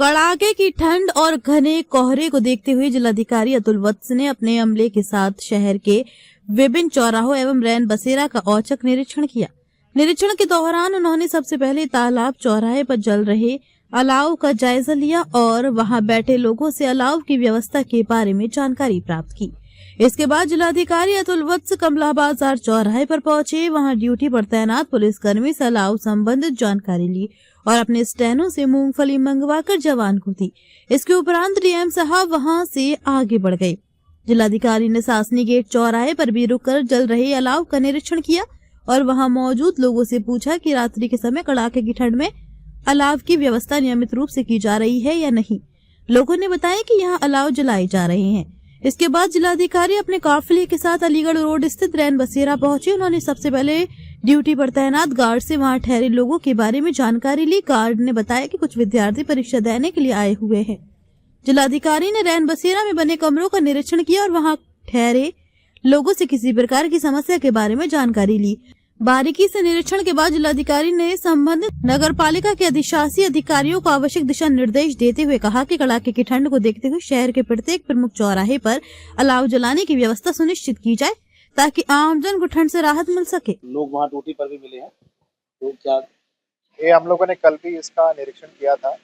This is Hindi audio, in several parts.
कड़ाके की ठंड और घने कोहरे को देखते हुए जिलाधिकारी अतुल वत्स ने अपने अमले के साथ शहर के विभिन्न चौराहों एवं रैन बसेरा का औचक निरीक्षण किया। निरीक्षण के दौरान उन्होंने सबसे पहले तालाब चौराहे पर जल रहे अलाव का जायजा लिया और वहां बैठे लोगों से अलाव की व्यवस्था के बारे में जानकारी प्राप्त की। इसके बाद जिलाधिकारी अतुल वत्स कमला बाजार चौराहे पर पहुंचे। वहां ड्यूटी पर तैनात पुलिसकर्मी से अलाव संबंधित जानकारी ली और अपने स्टैंडों से मूंगफली मंगवाकर जवान को दी। इसके उपरांत डीएम साहब वहां से आगे बढ़ गए। जिलाधिकारी ने सासनी गेट चौराहे पर भी रुककर जल रहे अलाव का निरीक्षण किया और वहां मौजूद लोगों से पूछा कि रात्रि के समय कड़ाके की ठंड में अलाव की व्यवस्था नियमित रूप से की जा रही है या नहीं। लोगों ने बताया कि यहाँ अलाव जलाए जा रहे हैं। इसके बाद जिलाधिकारी अपने काफिले के साथ अलीगढ़ रोड स्थित रैन बसेरा पहुंचे। उन्होंने सबसे पहले ड्यूटी पर तैनात गार्ड से वहां ठहरे लोगों के बारे में जानकारी ली। गार्ड ने बताया कि कुछ विद्यार्थी परीक्षा देने के लिए आए हुए हैं। जिलाधिकारी ने रैन बसेरा में बने कमरों का निरीक्षण किया और वहां ठहरे लोगों से किसी प्रकार की समस्या के बारे में जानकारी ली। बारीकी से निरीक्षण के बाद जिलाधिकारी ने संबंधित नगर पालिका के अधिशासी अधिकारियों को आवश्यक दिशा निर्देश देते हुए कहा कि कड़ाके की ठंड को देखते हुए शहर के प्रत्येक प्रमुख चौराहे पर अलाव जलाने की व्यवस्था सुनिश्चित की जाए ताकि आमजन को ठंड से राहत मिल सके। लोग वहाँ ड्यूटी पर भी मिले हैं, तो क्या ये हम लोगों ने कल भी इसका निरीक्षण किया था।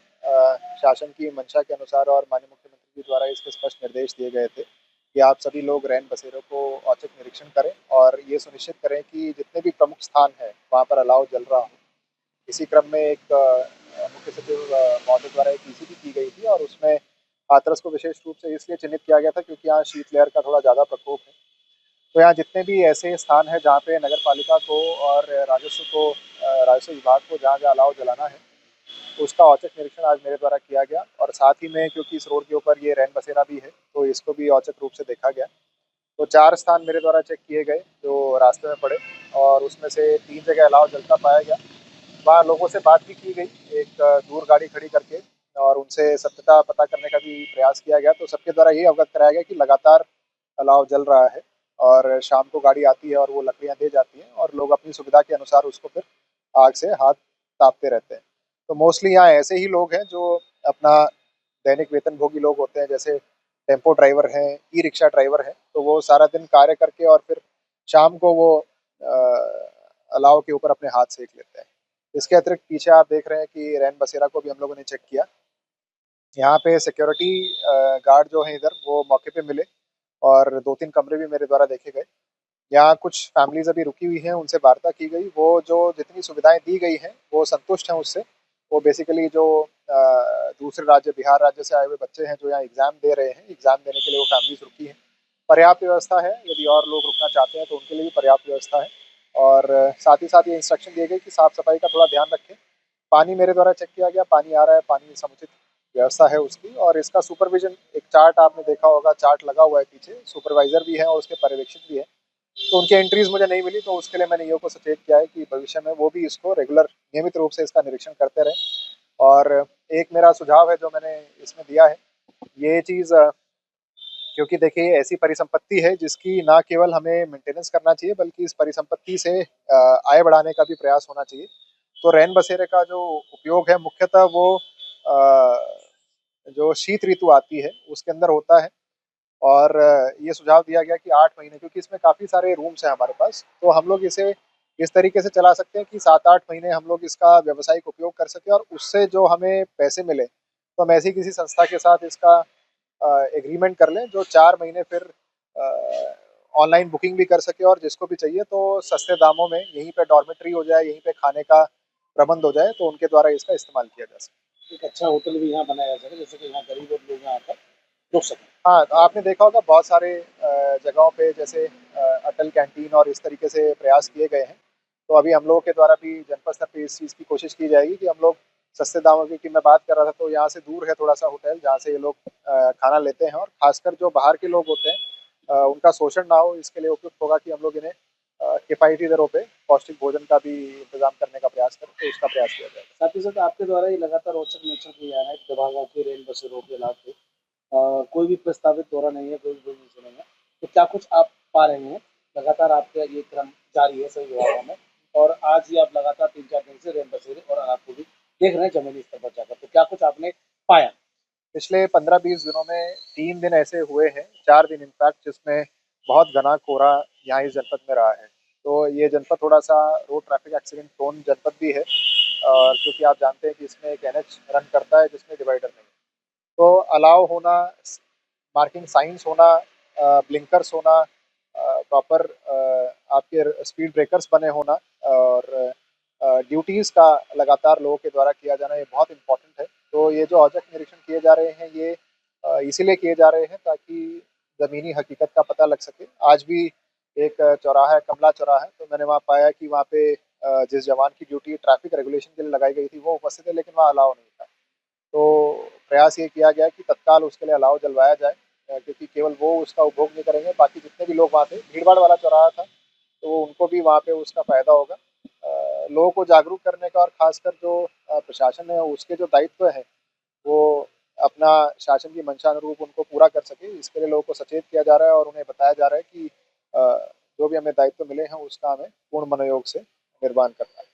शासन की मंशा के अनुसार और माननीय मुख्यमंत्री जी द्वारा इसके स्पष्ट निर्देश दिए गए थे कि आप सभी लोग रैन बसेरों को औचक निरीक्षण करें और ये सुनिश्चित करें कि जितने भी प्रमुख स्थान हैं वहाँ पर अलाव जल रहा हो। इसी क्रम में एक मुख्य सचिव महोदय द्वारा एक ईसी भी की गई थी और उसमें हाथरस को विशेष रूप से इसलिए चिन्हित किया गया था क्योंकि यहाँ शीतलहर का थोड़ा ज़्यादा प्रकोप है। तो यहाँ जितने भी ऐसे स्थान हैं जहाँ पे नगर पालिका को और राजस्व विभाग को जहाँ जहाँ अलाव जलाना है उसका औचक निरीक्षण आज मेरे द्वारा किया गया। और साथ ही में क्योंकि इस रोड के ऊपर ये रैन बसेरा भी है तो इसको भी औचक रूप से देखा गया। तो 4 स्थान मेरे द्वारा चेक किए गए जो रास्ते में पड़े और उसमें से 3 जगह अलाव जलता पाया गया। वहाँ लोगों से बात भी की गई, एक दूर गाड़ी खड़ी करके, और उनसे सत्यता पता करने का भी प्रयास किया गया। तो सबके द्वारा ये अवगत कराया गया कि लगातार अलाव जल रहा है और शाम को गाड़ी आती है और वो लकड़ियाँ दे जाती हैं और लोग अपनी सुविधा के अनुसार उसको फिर आग से हाथ तापते रहते हैं। तो मोस्टली यहाँ ऐसे ही लोग हैं जो अपना दैनिक वेतनभोगी लोग होते हैं, जैसे टेम्पो ड्राइवर हैं, ई रिक्शा ड्राइवर हैं। तो वो सारा दिन कार्य करके और फिर शाम को वो अलाव के ऊपर अपने हाथ सेक लेते हैं। इसके अतिरिक्त पीछे आप देख रहे हैं कि रैन बसेरा को भी हम लोगों ने चेक किया। यहाँ पे सिक्योरिटी गार्ड जो हैं इधर वो मौके पे मिले और 2-3 कमरे भी मेरे द्वारा देखे गए। यहाँ कुछ फैमिलीज अभी रुकी हुई हैं, उनसे वार्ता की गई। वो जो जितनी सुविधाएं दी गई हैं वो संतुष्ट हैं उससे। वो बेसिकली जो दूसरे राज्य बिहार राज्य से आए हुए बच्चे हैं जो यहाँ एग्ज़ाम दे रहे हैं, एग्ज़ाम देने के लिए वो फैमिलीज रुकी हैं। पर्याप्त व्यवस्था है, यदि और लोग रुकना चाहते हैं तो उनके लिए भी पर्याप्त व्यवस्था है। और साथ ही साथ ये इंस्ट्रक्शन दिए गए कि साफ़ सफाई का थोड़ा ध्यान रखें। पानी मेरे द्वारा चेक किया गया, पानी आ रहा है, पानी समुचित व्यवस्था है उसकी। और इसका सुपरविजन, एक चार्ट आपने देखा होगा, चार्ट लगा हुआ है पीछे, सुपरवाइजर भी है और उसके पर्यवेक्षक भी है। तो उनकी एंट्रीज मुझे नहीं मिली, तो उसके लिए मैंने ईओ को सचेत किया है कि भविष्य में वो भी इसको रेगुलर नियमित रूप से इसका निरीक्षण करते रहें। और एक मेरा सुझाव है जो मैंने इसमें दिया है, ये चीज़ क्योंकि देखिए ऐसी परिसंपत्ति है जिसकी ना केवल हमें मेंटेनेंस करना चाहिए बल्कि इस परिसंपत्ति से आय बढ़ाने का भी प्रयास होना चाहिए। तो रैन बसेरे का जो उपयोग है मुख्यतः वो जो शीत ऋतु आती है उसके अंदर होता है। और ये सुझाव दिया गया कि 8 महीने, क्योंकि इसमें काफ़ी सारे रूम्स हैं हमारे पास, तो हम लोग इसे इस तरीके से चला सकते हैं कि 7-8 महीने हम लोग इसका व्यावसायिक उपयोग कर सकें और उससे जो हमें पैसे मिले तो हम ऐसी किसी संस्था के साथ इसका एग्रीमेंट कर लें जो 4 महीने फिर ऑनलाइन बुकिंग भी कर सके और जिसको भी चाहिए तो सस्ते दामों में यहीं पे डॉर्मेट्री हो जाए, यहीं पे खाने का प्रबंध हो जाए, तो उनके द्वारा इसका इस्तेमाल किया जा सके। एक अच्छा होटल भी यहाँ बनाया जा सके, जैसे कि यहाँ गरीब और लोग यहाँ आकर रुक सकें। हाँ, तो आपने देखा होगा बहुत सारे जगहों पे जैसे अटल कैंटीन और इस तरीके से प्रयास किए गए हैं। तो अभी हम लोगों के द्वारा भी जनपद स्तर पे इस चीज़ की कोशिश की जाएगी कि हम लोग सस्ते दामों की मैं बात कर रहा था, तो यहाँ से दूर है थोड़ा सा होटल जहाँ से ये लोग खाना लेते हैं, और खासकर जो बाहर के लोग होते हैं उनका शोषण ना हो, इसके लिए उपयुक्त होगा कि हम लोग इन्हें किफ़ायती दरों पे पौष्टिक भोजन का भी इंतजाम करने का प्रयास करें, तो उसका प्रयास किया जाएगा। साथ ही साथ आपके द्वारा ये लगातार औचक निरीक्षण किया जा रहा है विभागों के रेल बसेरों के इलाके, कोई भी प्रस्तावित दौरा नहीं है, कोई भी नहीं है, तो क्या कुछ आप पा रहे हैं? लगातार आपका ये क्रम जारी है सभी विभागों में और आज ही आप लगातार 3-4 दिन से रेल बसेरे और आपको भी देख रहे हैं जमीनी स्तर पर जाकर, तो क्या कुछ आपने पाया? पिछले 15-20 दिनों में 3 दिन ऐसे हुए हैं, 4 दिन इनफैक्ट, जिसमें बहुत घना कोहरा यहाँ इस जनपद में रहा है। तो ये जनपद थोड़ा-सा रोड ट्रैफिक एक्सीडेंट प्रोन जनपद भी है, और क्योंकि आप जानते हैं कि इसमें एक एनएच रन करता है जिसमें डिवाइडर नहीं है। तो अलाव होना, मार्किंग साइंस होना, ब्लिंकर्स होना, प्रॉपर आपके स्पीड ब्रेकर्स बने होना, और ड्यूटीज़ का लगातार लोगों के द्वारा किया जाना, ये बहुत इम्पोर्टेंट है। तो ये जो औचक निरीक्षण किए जा रहे हैं, ये इसीलिए किए जा रहे हैं ताकि ज़मीनी हकीकत का पता लग सके। आज भी एक चौराहा है, कमला चौराहा है, तो मैंने वहाँ पाया कि वहाँ पे जिस जवान की ड्यूटी ट्रैफिक रेगुलेशन के लिए लगाई गई थी, वो उपस्थित है, लेकिन वहाँ अलाउ नहीं था। तो प्रयास ये किया गया कि तत्काल उसके लिए अलाव जलवाया जाए, क्योंकि केवल वो उसका उपभोग नहीं करेंगे, बाकी जितने भी लोग वहाँ थे, भीड़-भाड़ वाला चौराहा था, तो उनको भी वहाँ पे उसका फ़ायदा होगा। लोगों को जागरूक करने का, और ख़ासकर जो प्रशासन है, उसके जो दायित्व है, वो अपना शासन की मंशा अनुरूप उनको पूरा कर सके, इसके लिए लोगों को सचेत किया जा रहा है, और उन्हें बताया जा रहा है कि जो भी हमें दायित्व मिले हैं, उसका हमें पूर्ण मनोयोग से निर्वहन करना है।